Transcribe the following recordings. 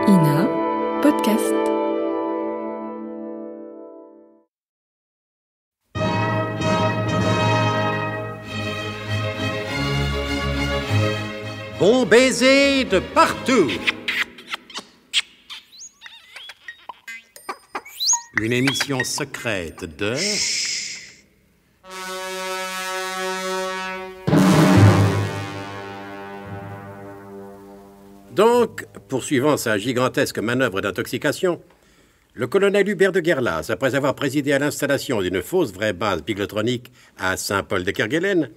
INA Podcast. Bon baiser de partout. Une émission secrète de... Donc, poursuivant sa gigantesque manœuvre d'intoxication, le colonel Hubert de Guerlas, après avoir présidé à l'installation d'une fausse vraie base biglothronique à Saint-Paul-de-Kerguelen,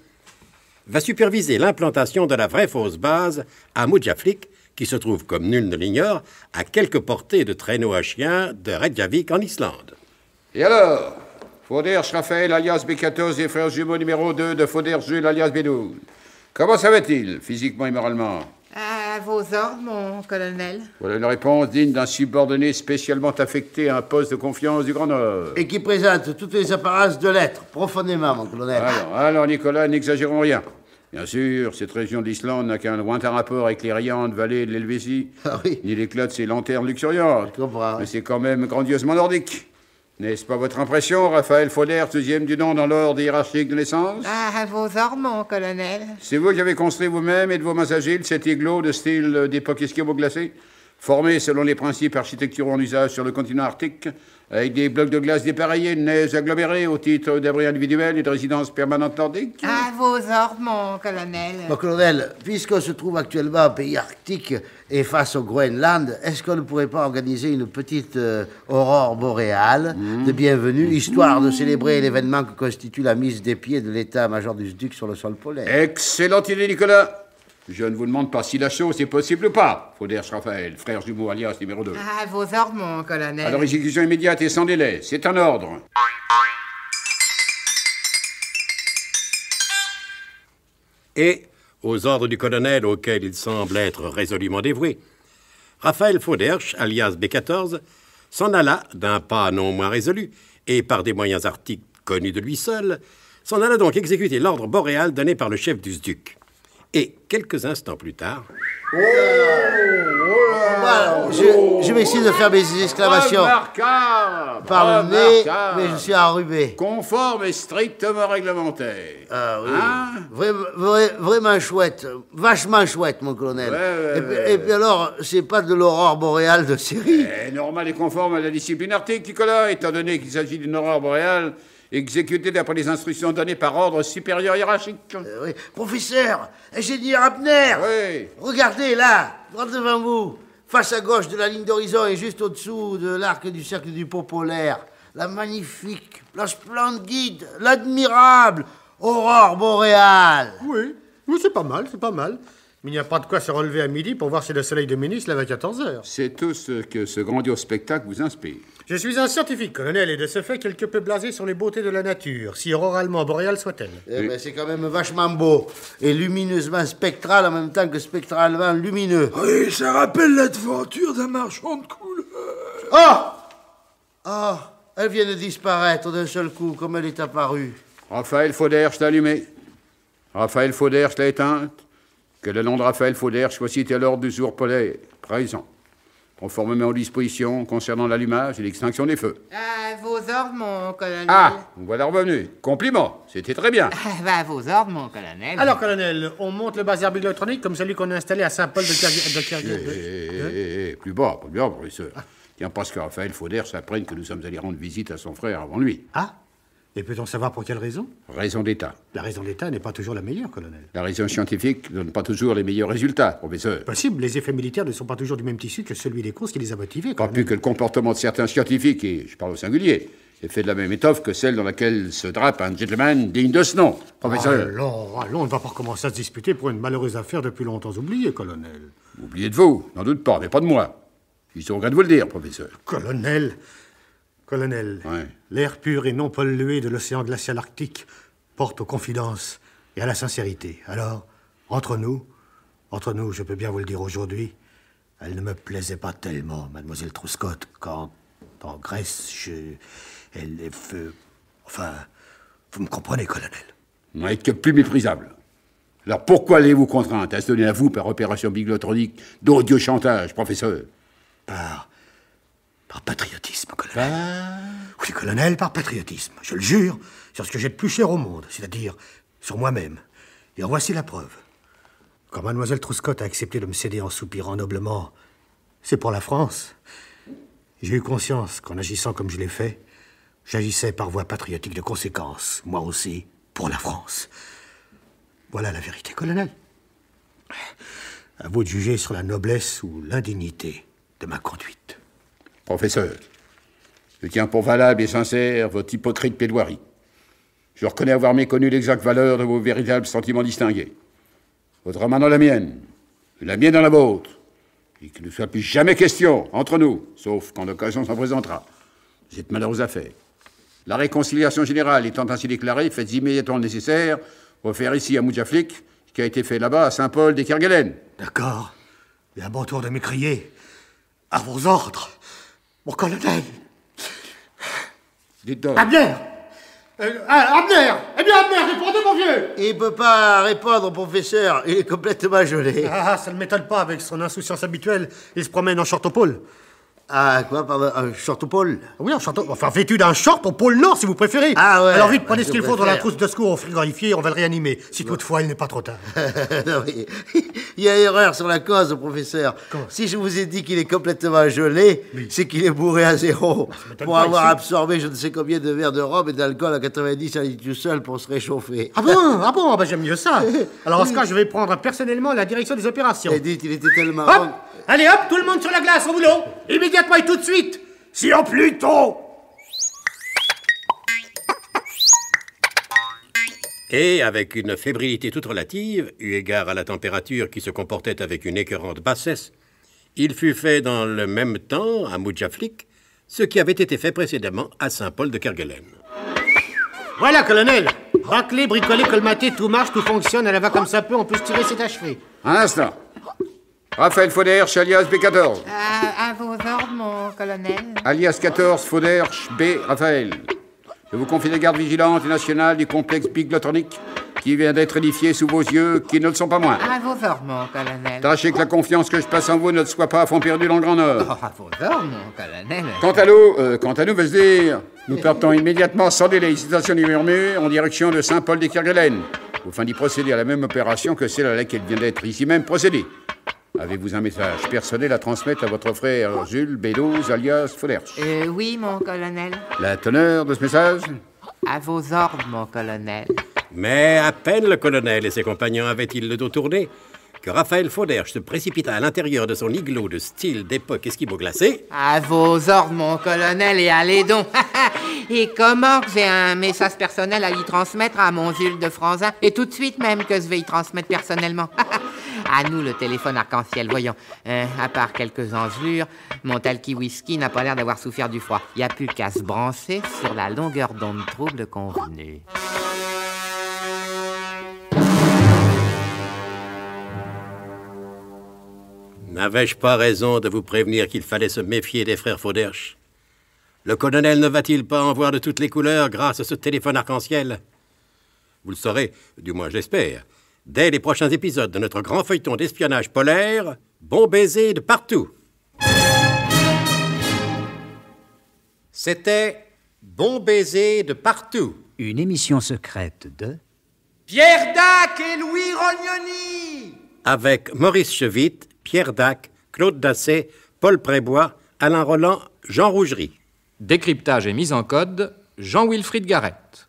va superviser l'implantation de la vraie fausse base à Moudjaflik, qui se trouve, comme nul ne l'ignore, à quelques portées de traîneau à chiens de Reykjavik en Islande. Et alors, Foderch Raphaël alias B14 et frère jumeau numéro 2 de Foderch Jules alias B12. Comment ça va-t-il, physiquement et moralement? À vos ordres, mon colonel. Voilà une réponse digne d'un subordonné spécialement affecté à un poste de confiance du Grand Nord. Et qui présente toutes les apparences de l'être, profondément, mon colonel. Alors, Nicolas, n'exagérons rien. Bien sûr, cette région de l'Islande n'a qu'un lointain rapport avec les riantes vallées de l'Helvétie, ni l'éclat de ses lanternes luxuriantes. Je comprends. Mais c'est quand même grandiosement nordique. N'est-ce pas votre impression, Raphaël Foderch, deuxième du nom dans l'ordre hiérarchique de naissance? À vos ordres, mon colonel. C'est vous qui avez construit vous-même et de vos mains agiles cet igloo de style d'époque esquimau glacé, formé selon les principes architecturaux en usage sur le continent arctique, avec des blocs de glace dépareillés, de neige agglomérée au titre d'abri individuel et de résidence permanente nordique? À vos ordres, mon colonel. Mon colonel, puisqu'on se trouve actuellement en pays arctique et face au Groenland, est-ce qu'on ne pourrait pas organiser une petite aurore boréale de bienvenue, histoire de célébrer l'événement que constitue la mise des pieds de l'état-major du SDUC sur le sol polaire? Excellente idée, Nicolas. Je ne vous demande pas si la chose est possible ou pas. Foderch Raphaël, frère jumeau alias numéro 2. À vos ordres, mon colonel. Alors, exécution immédiate et sans délai. C'est un ordre. Et, aux ordres du colonel auquel il semble être résolument dévoué, Raphaël Foderch, alias B14, s'en alla d'un pas non moins résolu, et par des moyens arctiques connus de lui seul, s'en alla donc exécuter l'ordre boréal donné par le chef du SDUC. Et, quelques instants plus tard... Voilà, je vais essayer de faire mes exclamations Remarquable. par le nez, mais je suis enrhumé. Conforme et strictement réglementaire. Ah oui, Hein? vraiment chouette, vachement chouette, mon colonel. Ouais. Et puis alors, c'est pas de l'aurore boréale de série? Normal et conforme à la discipline arctique, Nicolas, étant donné qu'il s'agit d'une aurore boréale exécutée d'après les instructions données par ordre supérieur hiérarchique. Oui. Professeur, ingénieur Abner, Oui. regardez là, droit devant vous, face à gauche de la ligne d'horizon et juste au-dessous de l'arc du cercle du pôle polaire, la magnifique, la splendide, l'admirable aurore boréale. Oui, c'est pas mal, c'est pas mal. Mais il n'y a pas de quoi se relever à midi pour voir si le soleil de Ménis se lève à 14 heures. C'est tout ce que ce grandiose spectacle vous inspire. Je suis un scientifique, colonel, et de ce fait quelque peu blasé sur les beautés de la nature, si auroralement boréale soit-elle. Eh ben, c'est quand même vachement beau et lumineusement spectral en même temps que spectralement lumineux. Oui, ça rappelle l'aventure d'un marchand de couleurs. Oh, elle vient de disparaître d'un seul coup comme elle est apparue. Raphaël Foderch l'a allumé. Raphaël Foderch l'a éteinte. Que le nom de Raphaël Foderch soit cité à l'ordre du jour polaire présent, conformément aux dispositions concernant l'allumage et l'extinction des feux. À vos ordres, mon colonel. Ah, vous voilà revenu. Compliment, c'était très bien. À vos ordres, mon colonel. Alors, colonel, on monte le bazar biglothronique comme celui qu'on a installé à Saint-Paul-de-Kerguelen. Plus bas, professeur. Tiens, parce que Raphaël Foderch s'apprenne que nous sommes allés rendre visite à son frère avant lui. Ah? Et peut-on savoir pour quelle raison? Raison d'État. La raison d'État n'est pas toujours la meilleure, colonel. La raison scientifique ne donne pas toujours les meilleurs résultats, professeur. Possible, les effets militaires ne sont pas toujours du même tissu que celui des causes qui les a motivés, Pas colonel. plus que le comportement de certains scientifiques, et je parle au singulier, est fait de la même étoffe que celle dans laquelle se drape un gentleman digne de ce nom, professeur. Allons, on ne va pas recommencer à se disputer pour une malheureuse affaire depuis longtemps oubliée, colonel. Oubliez de vous, n'en doute pas, mais pas de moi. Je suis au regret de vous le dire, professeur. Colonel, Ouais. l'air pur et non pollué de l'océan glacial arctique porte aux confidences et à la sincérité. Alors, entre nous, je peux bien vous le dire aujourd'hui, elle ne me plaisait pas tellement, mademoiselle Truscott, quand, en Grèce, elle est feu... Enfin, vous me comprenez, colonel. Vous n'êtes que plus méprisable. Alors pourquoi allez-vous contraindre à se donner à vous par opération biglothronique d'odieux chantage, professeur? Par patriotisme, colonel. Oui, colonel, par patriotisme. Je le jure, sur ce que j'ai de plus cher au monde, c'est-à-dire sur moi-même. Et en voici la preuve. Quand mademoiselle Truscott a accepté de me céder en soupirant noblement, c'est pour la France. J'ai eu conscience qu'en agissant comme je l'ai fait, j'agissais par voie patriotique de conséquence, moi aussi, pour la France. Voilà la vérité, colonel. À vous de juger sur la noblesse ou l'indignité de ma conduite. Professeur, je tiens pour valable et sincère votre hypocrite plaidoirie. Je reconnais avoir méconnu l'exacte valeur de vos véritables sentiments distingués. Votre main dans la mienne dans la vôtre, et qu'il ne soit plus jamais question, entre nous, sauf quand l'occasion s'en présentera, de cette malheureuse affaire. La réconciliation générale étant ainsi déclarée, faites immédiatement le nécessaire pour faire ici à Moudjaflik ce qui a été fait là-bas à Saint-Paul des Kerguelen. D'accord. Et à mon tour de m'écrier. À vos ordres, mon colonel. Dites donc. Abner Abner! Eh bien, Abner, répondez, mon vieux! Il peut pas répondre, professeur. Il est complètement gelé. Ah, ça ne m'étonne pas, avec son insouciance habituelle. Il se promène en short au pôle. Ah, quoi, pardon, un short au pôle? Oui, en short enfin, vêtu d'un short au pôle Nord, si vous préférez. Ah ouais. Alors vite, prenez ce je qu'il faut dans la préfère. trousse de secours au frigorifié, on va le réanimer, si toutefois il n'est pas trop tard. Non, mais il y a erreur sur la cause, professeur. Comment? Si je vous ai dit qu'il est complètement gelé, c'est qu'il est bourré à zéro. m'étonne Pour pas, avoir ici. absorbé je ne sais combien de verres de rhum et d'alcool à 90 à lui tout seul pour se réchauffer. Ah bon, bah j'aime mieux ça. Alors en ce cas, je vais prendre personnellement la direction des opérations. Et dites, il était tellement... Hop! Allez hop, tout le monde sur la glace, au boulot! Immédiatement et tout de suite! Sinon plus tôt! Et, avec une fébrilité toute relative, eu égard à la température qui se comportait avec une écœurante bassesse, il fut fait dans le même temps, à Moudjaflik, ce qui avait été fait précédemment à Saint-Paul de Kerguelen. Voilà, colonel! Raclé, bricolé, colmaté, tout marche, tout fonctionne, elle va comme ça peut, on peut se tirer, c'est achevé. Un instant. Raphaël Fauderche, alias B14. À vos ordres, mon colonel. Alias 14, Fauderche, B. Raphaël. Je vous confie les gardes vigilantes et nationales du complexe biglotonique qui vient d'être édifié sous vos yeux, qui ne le sont pas moins. À vos ordres, mon colonel. Tâchez que la confiance que je place en vous ne soit pas à fond perdu dans le Grand Nord. Oh, à vos ordres, mon colonel. Quant à nous, veux-je dire, nous partons immédiatement sans délai, citation du murmure, en direction de Saint-Paul des Kerguelen, afin d'y procéder à la même opération que celle à laquelle vient d'être ici même procédée. Avez-vous un message personnel à transmettre à votre frère Jules B12, alias Fauderche? Oui, mon colonel. La teneur de ce message? À vos ordres, mon colonel. Mais à peine le colonel et ses compagnons avaient-ils le dos tourné que Raphaël Fauderche se précipita à l'intérieur de son igloo de style d'époque esquimau-glacé. À vos ordres, mon colonel, et allez donc. Et comment que j'ai un message personnel à y transmettre à mon Jules de Franzin, et tout de suite même que je vais y transmettre personnellement. À nous, le téléphone arc-en-ciel, voyons. À part quelques engelures, mon talkie whisky n'a pas l'air d'avoir souffert du froid. Il n'y a plus qu'à se brancher sur la longueur d'onde trouble convenue. N'avais-je pas raison de vous prévenir qu'il fallait se méfier des frères Fauderche? Le colonel ne va-t-il pas en voir de toutes les couleurs grâce à ce téléphone arc-en-ciel? Vous le saurez, du moins j'espère, dès les prochains épisodes de notre grand feuilleton d'espionnage polaire, Bon baiser de partout. C'était Bon baiser de partout. Une émission secrète de... Pierre Dac et Louis Rognoni. Avec Maurice Chevitte, Pierre Dac, Claude Dassay, Paul Prébois, Alain Roland, Jean Rougerie. Décryptage et mise en code, Jean-Wilfried Garrett.